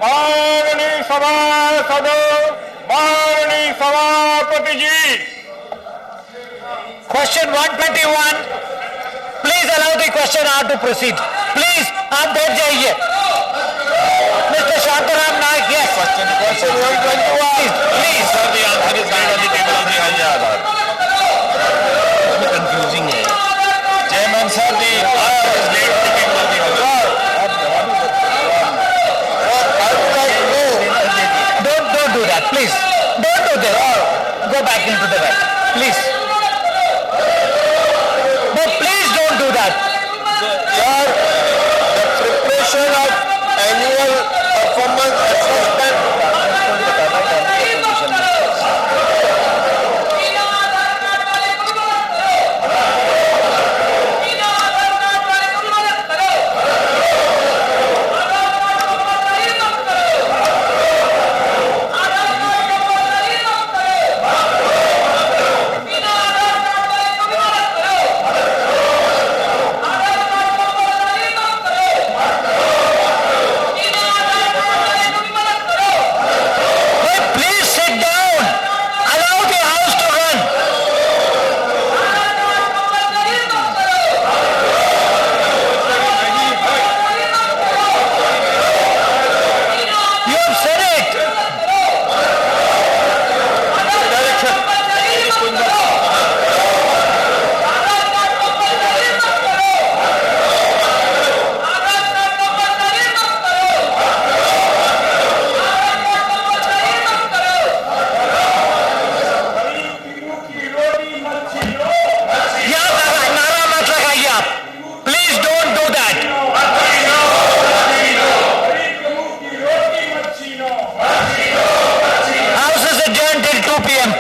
माननीय सभासद, माननीय सभापति जी। Question 121. Please allow the question hour to proceed. Please, आप बैठ जाइए. Mr. Shantaram Naik, yes. Question 121. Please. Sir, the answer is laid on the table of the Aadhaar. Confusing है. Chairman sir, the answer is laid on the table of the Aadhaar. Don't do that, please. Don't do that. Go back into the back, please. No, please don't do that. Sir, the preparation of annual performance assessment. Please sit down. Allow the house to run. You have said it. यहाँ नारा मत लगाइए आप. Please don't do that. House is adjourned till 2 p.m.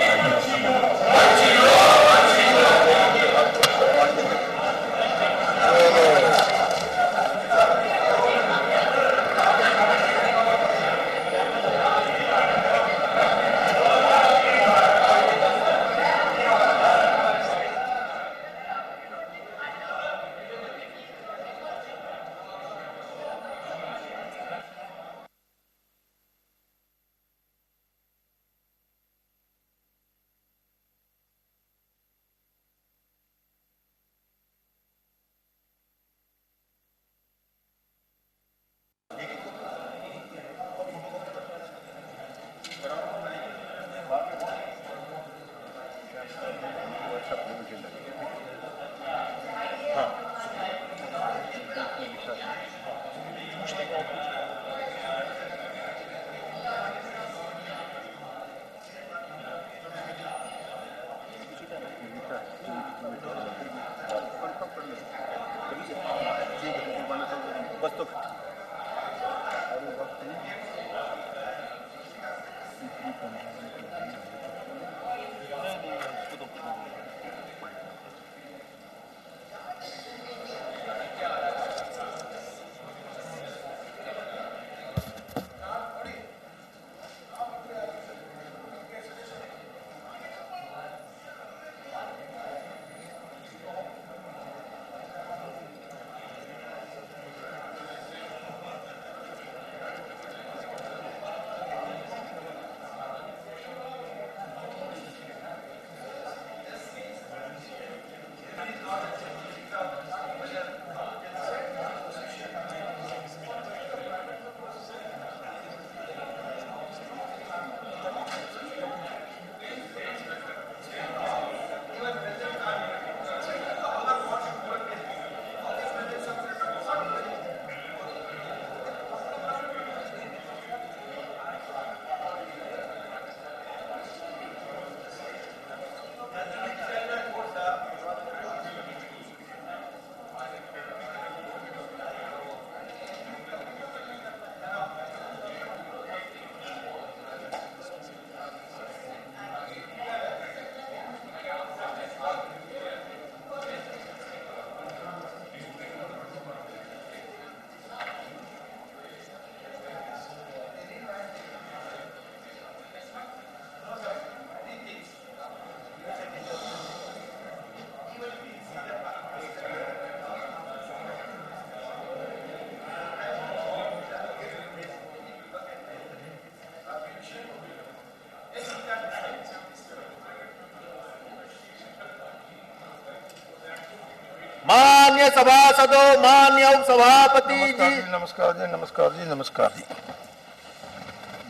मान्य सभासदों, मान्य सभापति जी। नमस्कार जी, नमस्कार जी, नमस्कार जी।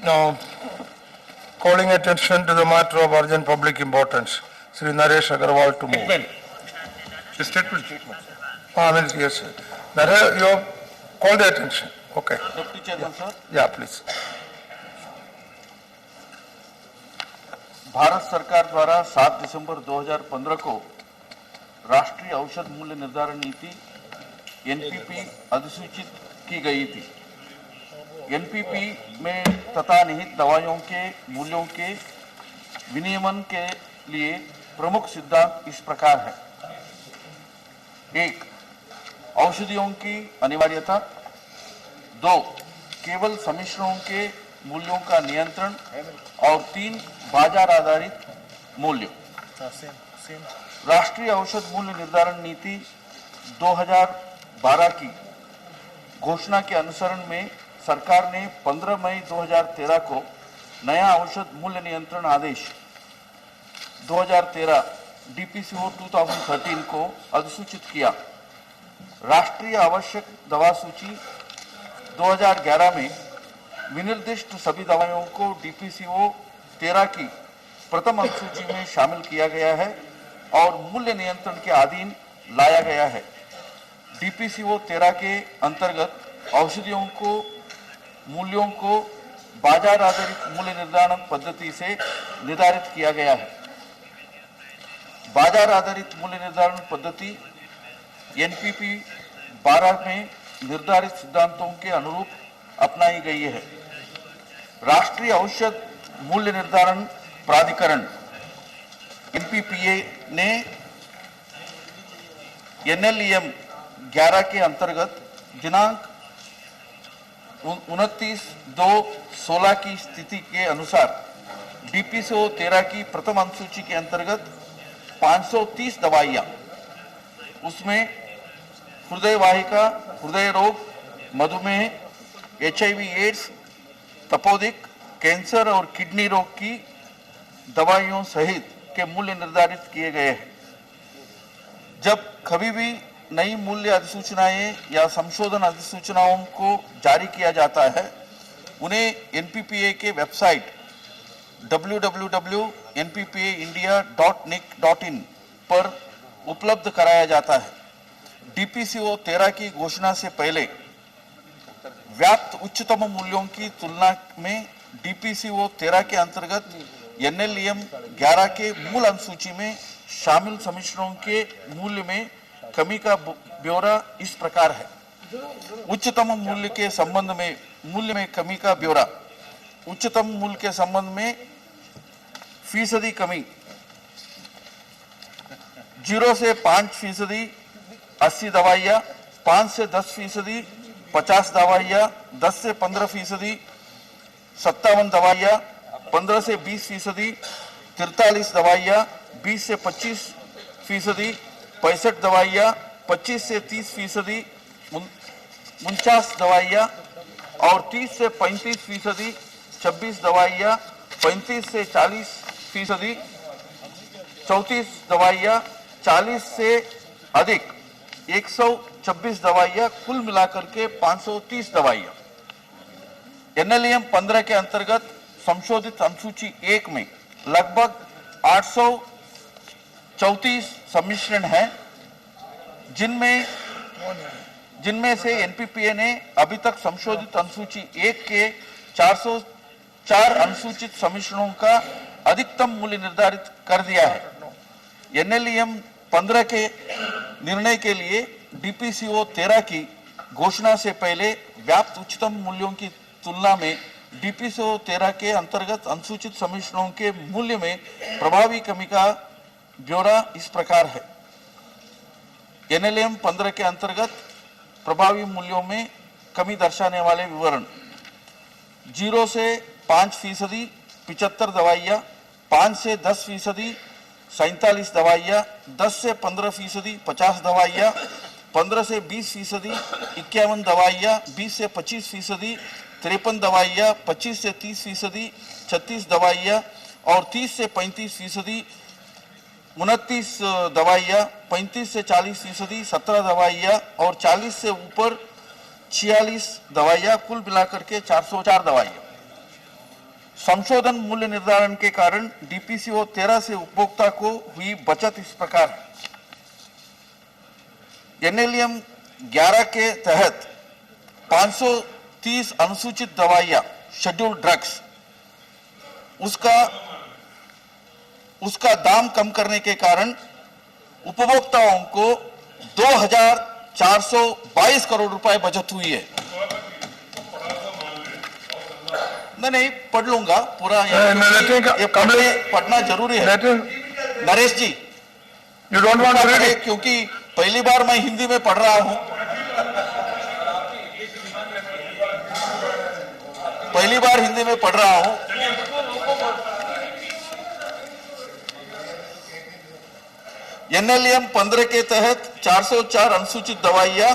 Now, calling attention to the matter of urgent public importance, Sri Naresh Agarwal to move. Statement. Yes, sir. Naresh, you have called the attention. Okay. Deputy Chairman sir, Yeah, please. Bharat सरकार द्वारा 7 दिसंबर 2015 को राष्ट्रीय औषध मूल्य निर्धारण नीति एनपीपी अधिसूचित की गई थी। एनपीपी में तथा निहित दवाइयों के मूल्यों के विनियमन के लिए प्रमुख सिद्धांत इस प्रकार है। 1. औषधियों की अनिवार्यता। 2. केवल सम्मिश्रणों के मूल्यों का नियंत्रण। और 3. बाजार आधारित मूल्य। राष्ट्रीय औषध मूल्य निर्धारण नीति 2012 की घोषणा के अनुसरण में सरकार ने 15 मई 2013 को नया औषध मूल्य नियंत्रण आदेश 2013 डीपीसीओ 2013 को अधिसूचित किया। राष्ट्रीय आवश्यक दवा सूची 2011 में विनिर्दिष्ट सभी दवाइयों को डीपीसीओ 13 की प्रथम अनुसूची में शामिल किया गया है और मूल्य नियंत्रण के अधीन लाया गया है। डीपीसीओ 13 के अंतर्गत औषधियों को मूल्यों को बाजार आधारित मूल्य निर्धारण पद्धति से निर्धारित किया गया है। बाजार आधारित मूल्य निर्धारण पद्धति एनपीपी 12 में निर्धारित सिद्धांतों के अनुरूप अपनाई गई है। राष्ट्रीय औषध मूल्य निर्धारण प्राधिकरण एनपीपीए ने एनएलईएम 11 के अंतर्गत दिनांक 29/2/16 की स्थिति के अनुसार डीपीसीओ 13 की प्रथम अनुसूची के अंतर्गत 530 दवाइयां, उसमें हृदय वाहिका, हृदय रोग, मधुमेह, एचआईवी एड्स, तपोदिक, कैंसर और किडनी रोग की दवाइयों सहित के मूल्य निर्धारित किए गए हैं। जब कभी भी नई मूल्य अधिसूचनाएं या संशोधन अधिसूचनाओं को जारी किया जाता है, उन्हें एनपीपीए के वेबसाइट www.nppindia.nic.in पर उपलब्ध कराया जाता है। डीपीसीओ 13 की घोषणा से पहले व्याप्त उच्चतम मूल्यों की तुलना में डीपीसीओ 13 के अंतर्गत एनएलईएम 11 के मूल अनुसूची में शामिल सम्मिश्रणों के मूल्य में कमी का ब्यौरा इस प्रकार है। उच्चतम मूल्य के संबंध में मूल्य में कमी का ब्यौरा। उच्चतम मूल्य के संबंध में फीसदी कमी 0 से 5% 80 दवाइयां, 5 से 10% 50 दवाइयां, 10 से 15% 57 दवाइयां, 15 से 20% 43 दवाइयां, 20 से 25% 65 दवाइयां, 25 से 30% 49 दवाइयां और 30 से 35% 26 दवाइयां, 35 से 40% 34 दवाइयां, 40 से अधिक 126 दवाइयां, कुल मिलाकर के 530 दवाइयां। एनएलईएम 15 के अंतर्गत संशोधित अनुसूची 1 में लगभग 834 सम्मिश्रण हैं, जिनमें से एनपीपीए ने अभी तक संशोधित अनुसूची 1 के 404 अनुसूचित सम्मिश्रणों का अधिकतम मूल्य निर्धारित कर दिया है। एनएलईएम 15 के निर्णय के लिए डीपीसीओ 13 की घोषणा से पहले व्याप्त उच्चतम मूल्यों की तुलना में डीपीसीओ 13 के अंतर्गत अनुसूचित सम्मिश्रणों के मूल्य में प्रभावी कमी का ब्यौरा इस प्रकार है। एनएलईएम 15 के अंतर्गत प्रभावी मूल्यों में कमी दर्शाने वाले विवरण: 0 से 5% 75 दवाइयां, 5 से 10% 47 दवाइयां, 10 से 15% 50 दवाइयां, 15 से 20% 51 दवाइयां, 20 से 25% 53 दवाइयां, 25 से 30% 36 दवाइयां और 30 से 35% 29 दवाइयाँ, 35 से 40%, 17 दवाइयाँ और 40 से ऊपर 46 दवाइयाँ, कुल मिलाकर के 404 दवाइयाँ। संशोधन मूल्य निर्धारण के कारण डीपीसीओ 13 से उपभोक्ता को हुई बचत इस प्रकार है। एनएलएम 11 के तहत 530 अनुसूचित दवाइयाँ, शेड्यूल्ड ड्रग्स, उसका दाम कम करने के कारण उपभोक्ताओं को 2,422 करोड़ रुपए बचत हुई है। नहीं पढ़ लूंगा पूरा, ये पढ़ना जरूरी है। नरेश जी, You don't want to read it? क्योंकि पहली बार मैं हिंदी में पढ़ रहा हूं, पहली बार हिंदी में पढ़ रहा हूं। एनएलएम 15 के तहत 404 अनुसूचित दवाइयां,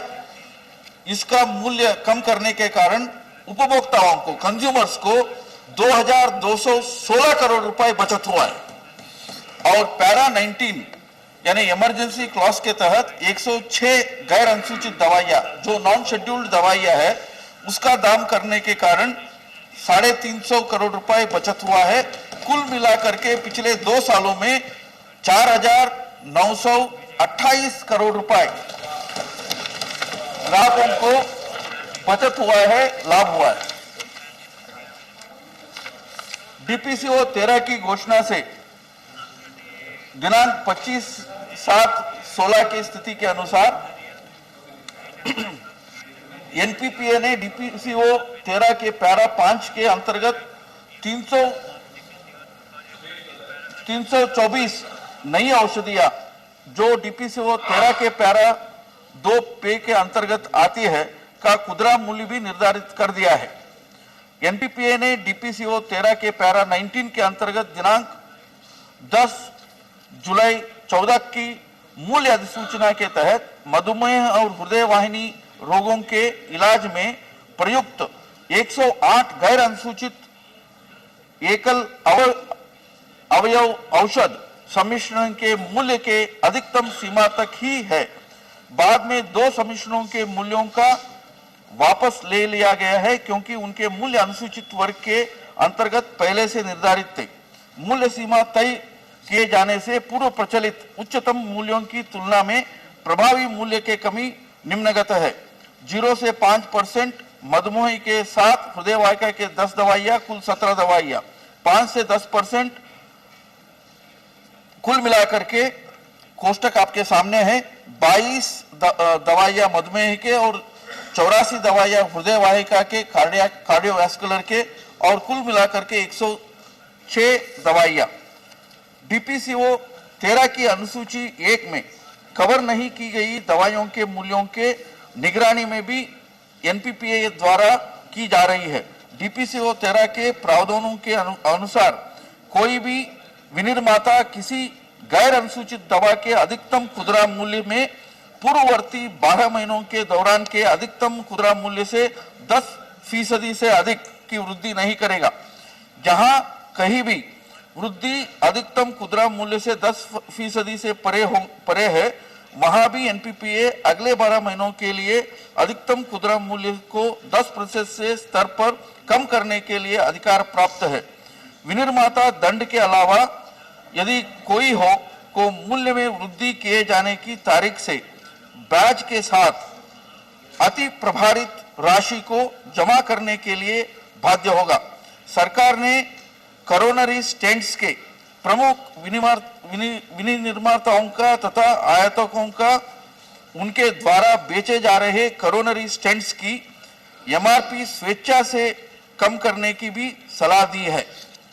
इसका मूल्य कम करने के कारण उपभोक्ताओं को, कंज्यूमर्स को 2,216 करोड़ रुपए बचत हुआ है। और पैरा 19 यानी इमरजेंसी क्लॉज के तहत 106 गैर अनुसूचित दवाइयां, जो नॉन शेड्यूल्ड दवाइयां है, उसका दाम करने के कारण 350 करोड़ रुपए बचत हुआ है। कुल मिलाकर के पिछले 2 सालों में 4,928 करोड़ रुपए ग्राहकों को बचत हुआ है, लाभ हुआ है। डीपीसीओ 13 की घोषणा से दिनांक 25/7/16 की स्थिति के अनुसार एनपीपीए ने डीपीसीओ 13 के पैरा 5 के अंतर्गत 324 नई औषधियां, जो डीपीसीओ 13 के पैरा 2 पे के अंतर्गत आती है, का खुदरा मूल्य भी निर्धारित कर दिया है। एनपीपीए ने डीपीसीओ 13 के पैरा 19 के अंतर्गत दिनांक 10 जुलाई 14 की मूल्य अधिसूचना के तहत मधुमेह और हृदय वाहिनी रोगों के इलाज में प्रयुक्त 108 गैर अनुसूचित एकल अवयव औषध सम्मिश्रण के मूल्य के अधिकतम सीमा तक ही है। बाद में 2 सम्मिश्रणों के मूल्यों का वापस ले लिया गया है, क्योंकि उनके मूल्य अनुसूचित वर्ग के अंतर्गत पहले से निर्धारित थे। मूल्य सीमा तय किए जाने से पूर्व प्रचलित उच्चतम मूल्यों की तुलना में प्रभावी मूल्य के कमी निम्नगत है। 0 से 5% मधुमेह के 7, हृदय वाहिका के 10 दवाइयां, कुल 17 दवाइयां। 5 से 10% कुल मिलाकर के कोष्टक आपके सामने है। 22 दवाइयां मधुमेह के और 84 दवाइयां हृदय वाहिका के, कार्डियोवैस्कुलर के, और कुल मिलाकर के 106 दवाइयां। डीपीसीओ 13 की अनुसूची 1 में कवर नहीं की गई दवाइयों के मूल्यों के निगरानी में भी एनपीपीए द्वारा की जा रही है। डीपीसीओ 13 के प्रावधानों के अनुसार कोई भी विनिर्माता किसी गैर अनुसूचित दवा के अधिकतम खुदरा मूल्य में पूर्ववर्ती 12 महीनों के दौरान के अधिकतम खुदरा मूल्य से 10% से अधिक की वृद्धि नहीं करेगा। जहां कहीं भी वृद्धि अधिकतम खुदरा मूल्य से 10% से परे है, वहां भी एनपीपीए अगले 12 महीनों के लिए अधिकतम खुदरा मूल्य को 10% से स्तर पर कम करने के लिए अधिकार प्राप्त है। विनिर्माता दंड के अलावा यदि कोई हो को मूल्य में वृद्धि किए जाने की तारीख से बैच के साथ अति प्रभारित राशि को जमा करने के लिए बाध्य होगा। सरकार ने कोरोनरी स्टेंट्स के प्रमुख विनिर्माताओं का तथा आयातकों का उनके द्वारा बेचे जा रहे कोरोनरी स्टेंट्स की एमआरपी स्वेच्छा से कम करने की भी सलाह दी है।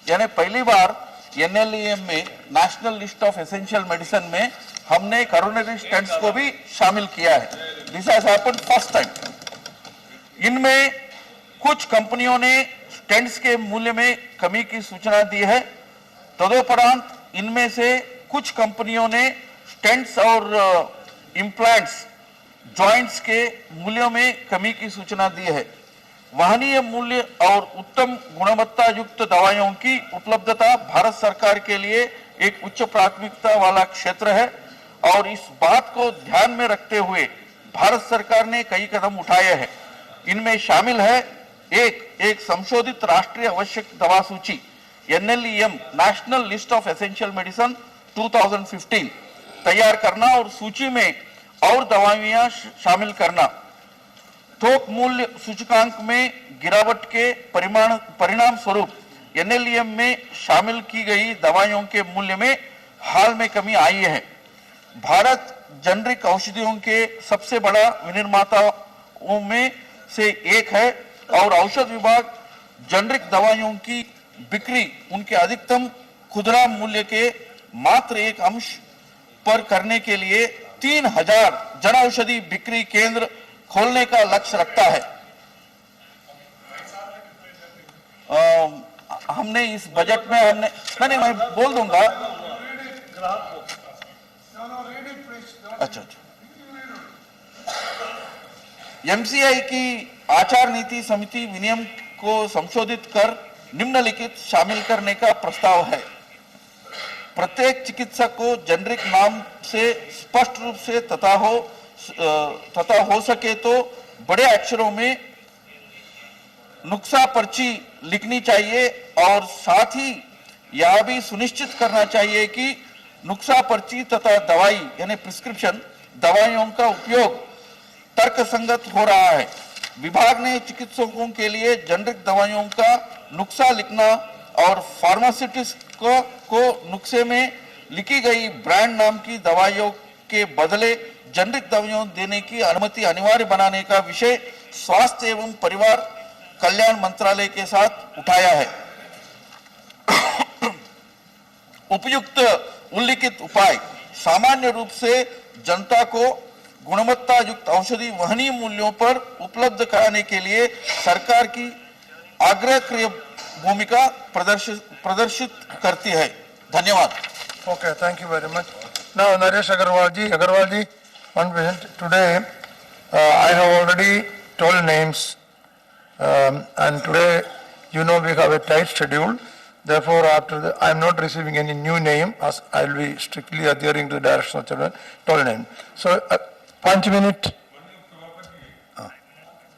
यानी पहली बार एनएलईएम में, national list of essential medicine में, हमने कोरोनरी स्टेंट्स को भी शामिल किया है। This has happened first time. इनमें कुछ कंपनियों ने स्टेंट्स के मूल्य में कमी की सूचना दी है। तदोपरांत इनमें से कुछ कंपनियों ने स्टेंट्स और इम्प्लांट्स, जॉइंट्स के मूल्यों में कमी की सूचना दी है। वाहनीय मूल्य और उत्तम गुणवत्ता युक्त दवाइयों की उपलब्धता भारत सरकार के लिए एक उच्च प्राथमिकता वाला क्षेत्र है और इस बात को ध्यान में रखते हुए भारत सरकार ने कई कदम उठाए हैं। इनमें शामिल है एक संशोधित राष्ट्रीय आवश्यक दवा सूची NLEM national list of essential medicine 2015 तैयार करना और सूची में और दवाइयां शामिल करना, थोक मूल्य सूचकांक में गिरावट के परिणाम स्वरूप NLEM में शामिल की गई दवाइयों के मूल्य में हाल में कमी आई है। भारत जेनरिक औषधियों के सबसे बड़ा विनिर्माताओं में से एक है और औषध विभाग जेनरिक दवाइयों की बिक्री उनके अधिकतम खुदरा मूल्य के मात्र एक अंश पर करने के लिए 3000 जन औषधि बिक्री केंद्र खोलने का लक्ष्य रखता है। हमने इस बजट में नहीं मैं बोल दूंगा। अच्छा MCI की आचार नीति समिति विनियम को संशोधित कर निम्नलिखित शामिल करने का प्रस्ताव है। प्रत्येक चिकित्सक को जेनरिक नाम से स्पष्ट रूप से तथा हो सके तो बड़े अक्षरों में नुस्खा पर्ची लिखनी चाहिए और साथ ही यह भी सुनिश्चित करना चाहिए कि नुस्खा पर्ची तथा दवाई यानी प्रिस्क्रिप्शन दवाइयों का उपयोग तर्कसंगत हो रहा है। विभाग ने चिकित्सकों के लिए जेनरिक दवाइयों का नुस्खा लिखना और फार्मास्यूटिस्ट को नुस्खे में लिखी गई ब्रांड नाम की दवाइयों के बदले जेनरिक दवाइयां देने की अनुमति अनिवार्य बनाने का विषय स्वास्थ्य एवं परिवार कल्याण मंत्रालय के साथ उठाया है। उपयुक्त उल्लिखित उपाय सामान्य रूप से जनता को गुणवत्ता युक्त औषधि वहनीय मूल्यों पर उपलब्ध कराने के लिए सरकार की आग्रहप्रिय भूमिका प्रदर्शित करती है। धन्यवाद। Okay, thank you very much. Now, Naresh Agarwal ji, one minute. Today, I have already told names, and today, you know, we have a tight schedule. Therefore, I am not receiving any new name, as I will be strictly adhering to the direction of children, told name. So, 5 minutes.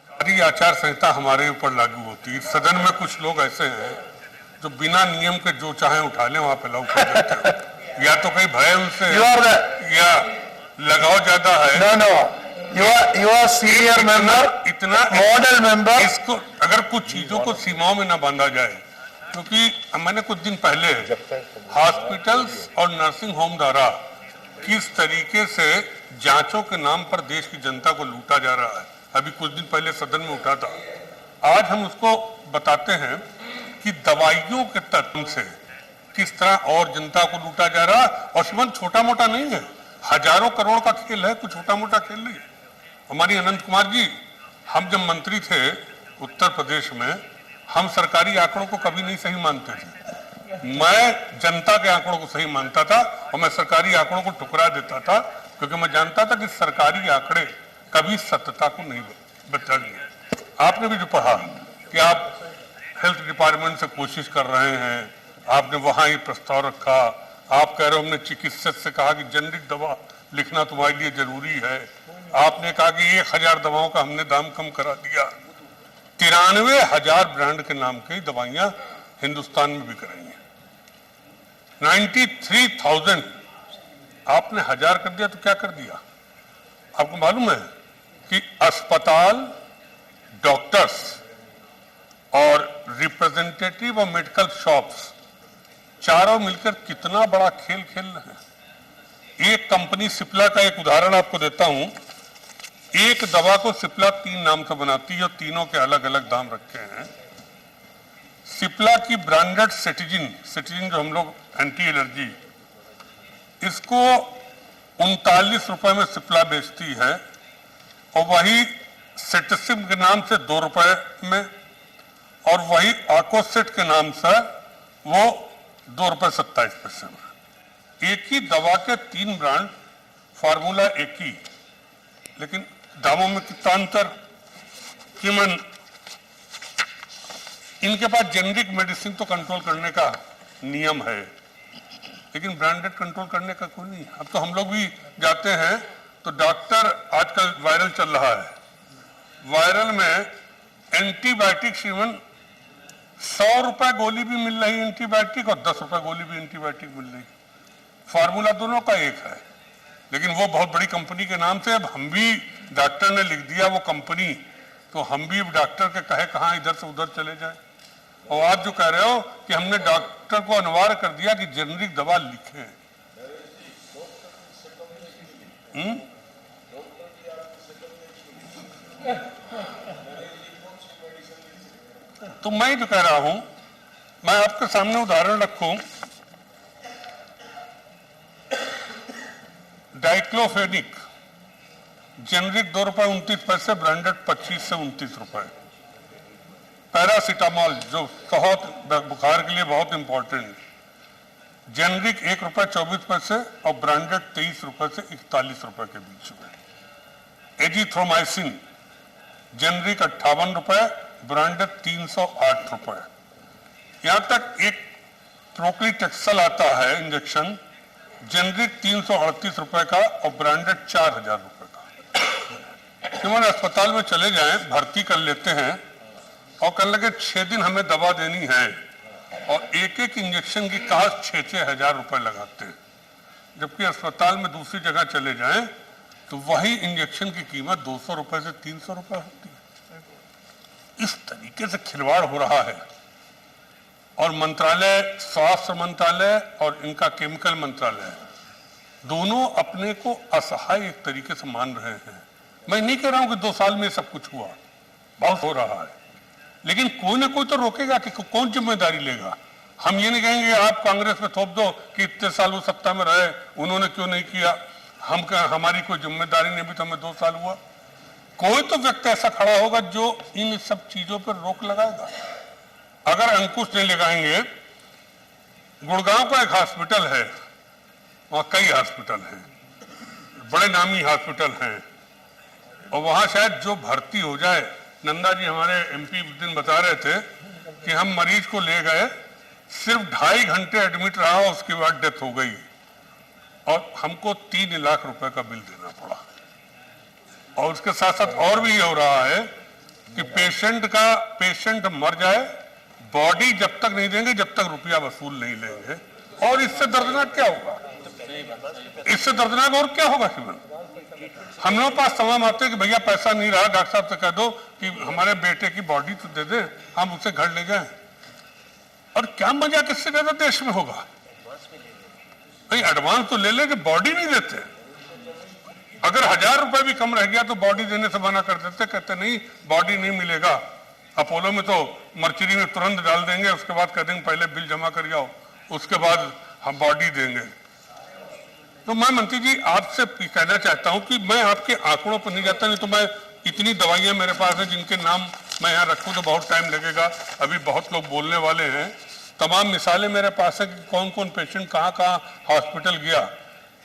सारी आचार संहिता हमारे ऊपर लागू होती है। सदन में कुछ लोग ऐसे हैं जो बिना नियम के जो चाहे उठा लें वहां पे लागू कर देते हैं। या तो कहीं भय उनसे या लगाव ज्यादा है। No, you are senior member, इतना model member. इसको अगर कुछ चीजों को सीमाओं में न बांधा जाए, क्योंकि मैंने कुछ दिन पहले हॉस्पिटल्स और नर्सिंग होम द्वारा किस तरीके से जांचों के नाम पर देश की जनता को लूटा जा रहा है, अभी कुछ दिन पहले सदन में उठा था। आज हम उसको बताते हैं कि दवाइयों के तत्व से किस तरह और जनता को लूटा जा रहा है। और श्रीमान छोटा मोटा नहीं है, हजारों करोड़ का खेल है, कुछ छोटा मोटा खेल नहीं है। हमारी अनंत कुमार जी, हम जब मंत्री थे उत्तर प्रदेश में, हम सरकारी आंकड़ों को कभी नहीं सही मानते थे। मैं जनता के आंकड़ों को सही मानता था और मैं सरकारी आंकड़ों को ठुकरा देता था, क्योंकि मैं जानता था कि सरकारी आंकड़े कभी सत्यता को नहीं बताएंगे। आपने भी जो पढ़ा कि आप हेल्थ डिपार्टमेंट से कोशिश कर रहे हैं, आपने वहां ये प्रस्ताव रखा, आप कह रहे हो हमने चिकित्सक से कहा कि जेनरिक दवा लिखना तुम्हारे लिए जरूरी है। आपने कहा कि 1000 दवाओं का हमने दाम कम करा दिया। 93,000 ब्रांड के नाम की दवाइयां हिंदुस्तान में बिक रही हैं। 93,000 आपने 1000 कर दिया तो क्या कर दिया? आपको मालूम है कि अस्पताल, डॉक्टर्स और रिप्रेजेंटेटिव और मेडिकल शॉप्स चारों मिलकर कितना बड़ा खेल खेल रहे हैं। एक कंपनी सिप्ला का एक उदाहरण आपको देता हूं। एक दवा को सिप्ला 3 नाम से बनाती है और तीनों के अलग अलग दाम रखे हैं। सिप्ला की ब्रांडेड सेटिजिन जो हम लोग एंटी एलर्जी, इसको 39 रुपए में सिप्ला बेचती है और वही सेटिसिम के नाम से 2 रुपए में, और वही आकोसेट के नाम से वो 2 रुपए 27 पैसे में। एक ही दवा के 3 ब्रांड, फार्मूला एक ही, लेकिन दामों में कितना अंतर। कीमन इनके पास जेनरिक मेडिसिन तो कंट्रोल करने का नियम है, लेकिन ब्रांडेड कंट्रोल करने का कोई नहीं। अब तो हम लोग भी जाते हैं तो डॉक्टर, आजकल वायरल चल रहा है, वायरल में एंटीबायोटिक श्रीमन 100 रुपए गोली भी मिल रही एंटीबायोटिक और 10 रुपए गोली भी एंटीबायोटिक मिल रही। फार्मूला दोनों का एक है, लेकिन वो बहुत बड़ी कंपनी के नाम से। अब हम भी, डॉक्टर ने लिख दिया वो कंपनी, तो हम भी डॉक्टर के कहे कहाँ इधर से उधर चले जाए। और आप जो कह रहे हो कि हमने डॉक्टर को अनिवार्य कर दिया कि जेनरिक दवा लिखें, तो मैं जो कह रहा हूं, मैं आपके सामने उदाहरण रखूं, डाइक्लोफेनिक जेनरिक 2 रुपए 29 पैसे, ब्रांडेड 25 से 29 रुपए। पैरासीटामोल जो बहुत बुखार के लिए बहुत इंपॉर्टेंट, जेनरिक 1 रुपए 24 पैसे और ब्रांडेड 23 रुपए से 41 रुपए के बीच में। एजिथ्रोमाइसिन जेनरिक 58 रुपए, ब्रांडेड 308 रुपए। यहां तक एक प्रोक्लिटेक्सल आता है इंजेक्शन, जेनरिक 338 रुपए का और ब्रांडेड 4000 रुपए का। क्यों अस्पताल में चले जाएं, भर्ती कर लेते हैं और कर लगे 6 दिन हमें दवा देनी है और एक एक इंजेक्शन की कास्ट 6-6 हजार रुपए लगाते हैं, जबकि अस्पताल में दूसरी जगह चले जाएं तो वही इंजेक्शन की कीमत 200 रुपए से 300 रुपए होती है। इस तरीके से खिलवाड़ हो रहा है और मंत्रालय, स्वास्थ्य मंत्रालय और इनका केमिकल मंत्रालय दोनों अपने को असहाय एक तरीके से मान रहे हैं। मैं नहीं कह रहा हूं कि 2 साल में सब कुछ हुआ, बहुत हो रहा है, लेकिन कोई ना कोई तो रोकेगा कि कौन जिम्मेदारी लेगा। हम ये नहीं कहेंगे आप कांग्रेस में थोप दो कि इतने साल वो सत्ता में रहे, उन्होंने क्यों नहीं किया, हमारी कोई जिम्मेदारी नहीं, भी तो हमें 2 साल हुआ। कोई तो व्यक्ति ऐसा खड़ा होगा जो इन सब चीजों पर रोक लगाएगा। अगर अंकुश नहीं लगाएंगे, गुड़गांव का एक हॉस्पिटल है, वहां कई हॉस्पिटल हैं, बड़े नामी हॉस्पिटल हैं, और वहां शायद जो भर्ती हो जाए, नंदा जी हमारे एमपी उस दिन बता रहे थे कि हम मरीज को ले गए, सिर्फ 2.5 घंटे एडमिट रहा, उसके बाद डेथ हो गई और हमको 3 लाख रुपए का बिल देना पड़ा। और उसके साथ साथ और भी हो रहा है कि पेशेंट मर जाए, बॉडी जब तक नहीं देंगे जब तक रुपया वसूल नहीं लेंगे। और इससे दर्दनाक क्या होगा, इससे दर्दनाक और क्या होगा श्रीमान? हम लोग पास तमाम आते हैं कि भैया पैसा नहीं रहा, डॉक्टर साहब से कह दो कि हमारे बेटे की बॉडी तो दे दे, हम उसे घर ले जाएं। और क्या मजा किससे ज्यादा देश में होगा? भाई एडवांस तो ले ले, कि बॉडी नहीं देते। अगर 1000 रुपए भी कम रह गया तो बॉडी देने से मना कर देते, कहते नहीं बॉडी नहीं मिलेगा। अपोलो में तो मर्चरी में तुरंत डाल देंगे, उसके बाद कह देंगे पहले बिल जमा कर जाओ, उसके बाद हम बॉडी देंगे। तो मैं मंत्री जी आपसे कहना चाहता हूं कि मैं आपके आंकड़ों पर नहीं जाता, नहीं तो मैं इतनी दवाइयां मेरे पास है जिनके नाम मैं यहाँ रखूं तो बहुत टाइम लगेगा, अभी बहुत लोग बोलने वाले हैं। तमाम मिसालें मेरे पास है कि कौन कौन पेशेंट कहाँ कहाँ हॉस्पिटल गया,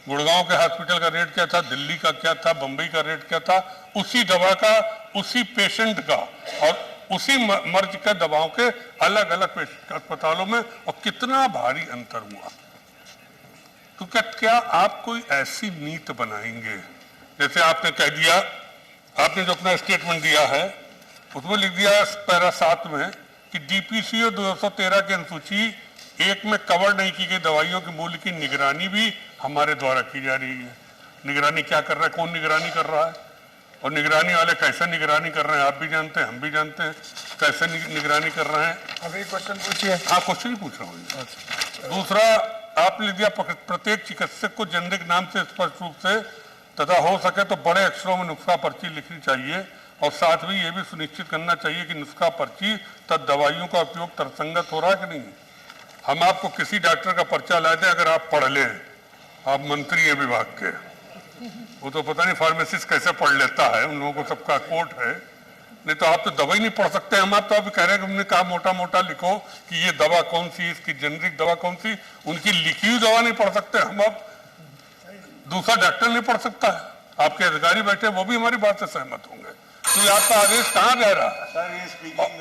गुड़गांव के हॉस्पिटल का रेट क्या था, दिल्ली का क्या था, बंबई का रेट क्या था, उसी दवा का, उसी पेशेंट का और उसी मर्ज के दवाओं के अलग अलग अस्पतालों में, और कितना भारी अंतर हुआ। तो क्या आप कोई ऐसी नीति बनाएंगे, जैसे आपने कह दिया, आपने जो अपना स्टेटमेंट दिया है उसमें लिख दिया पैरा 7 में कि डीपीसीओ 213 की अनुसूची 1 में कवर नहीं की गई दवाइयों के मूल्य की निगरानी भी हमारे द्वारा की जा रही है। निगरानी क्या कर रहा है, कौन निगरानी कर रहा है, और निगरानी वाले कैसे निगरानी कर रहे हैं, आप भी जानते हैं, हम भी जानते हैं कैसे निगरानी कर रहे हैं। अभी क्वेश्चन पूछिए। हाँ, क्वेश्चन ही पूछ रहा हूँ। दूसरा, आपने लिख दिया प्रत्येक चिकित्सक को जेनरिक नाम से स्पष्ट रूप से तथा हो सके तो बड़े अक्षरों में नुस्खा पर्ची लिखनी चाहिए, और साथ में यह भी सुनिश्चित करना चाहिए कि नुस्खा पर्ची तथा दवाइयों का उपयोग तर्कसंगत हो रहा है कि नहीं। हम आपको किसी डॉक्टर का पर्चा ला दें, अगर आप पढ़ लें, आप मंत्री हैं विभाग के, वो तो पता नहीं फार्मेसिस्ट कैसे पढ़ लेता है, उन लोगों को सबका कोट है, नहीं तो आप तो दवाई नहीं पढ़ सकते। हम आप तो अभी कह रहे हैं कि हमने कहा मोटा मोटा लिखो कि ये दवा कौन सी, इसकी जेनरिक दवा कौन सी, उनकी लिखी हुई दवा नहीं पढ़ सकते हम। अब दूसरा डॉक्टर नहीं पढ़ सकता है, आपके अधिकारी बैठे वो भी हमारी बात से सहमत होंगे। तो आपका आदेश कहाँ रह रहा है? Sir, he is speaking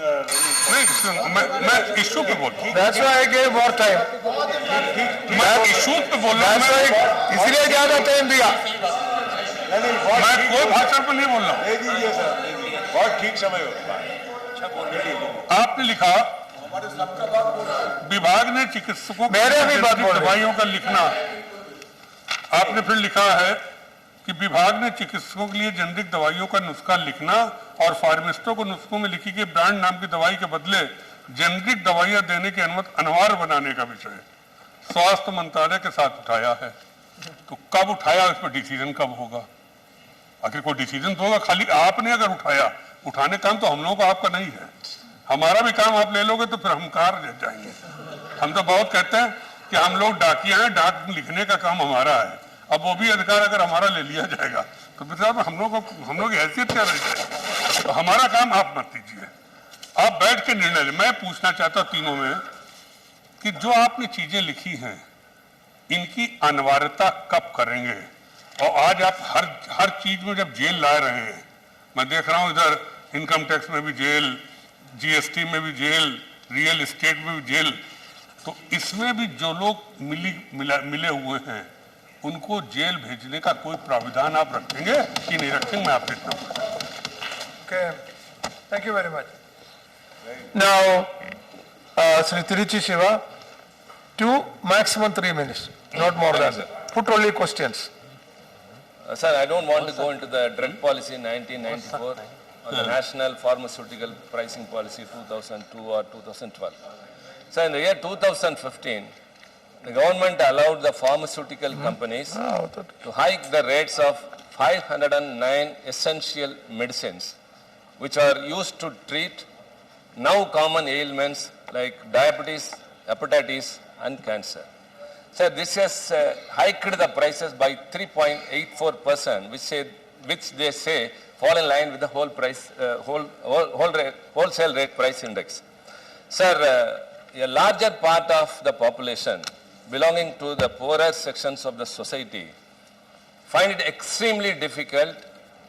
नहीं सुनो, मैं इशू पे बोल रहा हूँ। That's why I gave more time. मैं इशू पे बोल रहा That's why हूँ। इसलिए ज्यादा टाइम दिया. मैं कोई भाषण पे नहीं बोल रहा हूँ। दे दीजिए सर, दे दीजिए। बहुत ठीक समय होगा। आपने लिखा विभाग ने चिकित्सकों को मेरे भी बात बोल रहे हैं। दवाइयों का लिखना, आपने फिर लिखा है कि विभाग ने चिकित्सकों के लिए जेनरिक दवाइयों का नुस्खा लिखना और फार्मासिस्टों को नुस्खों में लिखी गई ब्रांड नाम की दवाई के बदले जेनरिक दवाइयां देने की अनुमति अनिवार्य बनाने का विषय स्वास्थ्य मंत्रालय के साथ उठाया है। तो कब उठाया, इस पर डिसीजन कब होगा? आखिर कोई डिसीजन तो होगा, खाली आपने अगर उठाया, उठाने काम तो हम लोगों का आपका नहीं है। हमारा भी काम आप ले लोगे तो फिर हम कार ले जाएंगे। हम तो बहुत कहते हैं कि हम लोग डाकिया हैं, डाक लिखने का काम हमारा है। अब वो भी अधिकार अगर हमारा ले लिया जाएगा तो फिर साहब हम लोग की हैसियत क्या रह जाएगी? तो हमारा काम आप मत कीजिए, आप बैठ के निर्णय लें। मैं पूछना चाहता हूं तीनों में कि जो आपने चीजें लिखी हैं इनकी अनिवार्यता कब करेंगे? और आज आप हर चीज में जब जेल ला रहे हैं, मैं देख रहा हूं इधर इनकम टैक्स में भी जेल, जीएसटी में भी जेल, रियल एस्टेट में भी जेल, तो इसमें भी जो लोग मिले हुए हैं उनको जेल भेजने का कोई प्राविधान आप रखेंगे कि नहीं रखेंगे? मैं आपसे इतना पूछता हूं। Okay, thank you very much. Now, Sri Tiruchi Shiva, 2, maximum 3 minutes, not more than that. Put only questions. Sir, I don't want to go into the drug policy 1994 or the National Pharmaceutical Pricing Policy 2002 or 2012. So in the year 2015, the government allowed the pharmaceutical companies to hike the rates of 509 essential medicines which are used to treat now common ailments like diabetes, hepatitis and cancer. So this has hiked the prices by 3.84%, which they say fall in line with the wholesale rate price index. Sir, a larger part of the population belonging to the poorer sections of the society find it extremely difficult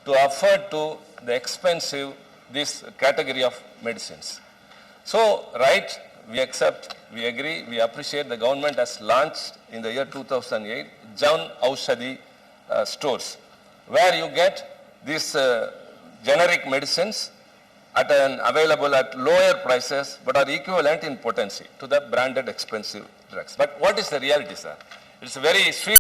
to afford to the expensive this category of medicines. So, right, we accept, we agree, we appreciate the government has launched in the year 2008 Jan Aushadhi stores, where you get these generic medicines available at lower prices but are equivalent in potency to the branded expensive drugs. But what is the reality, sir? It's very sweet.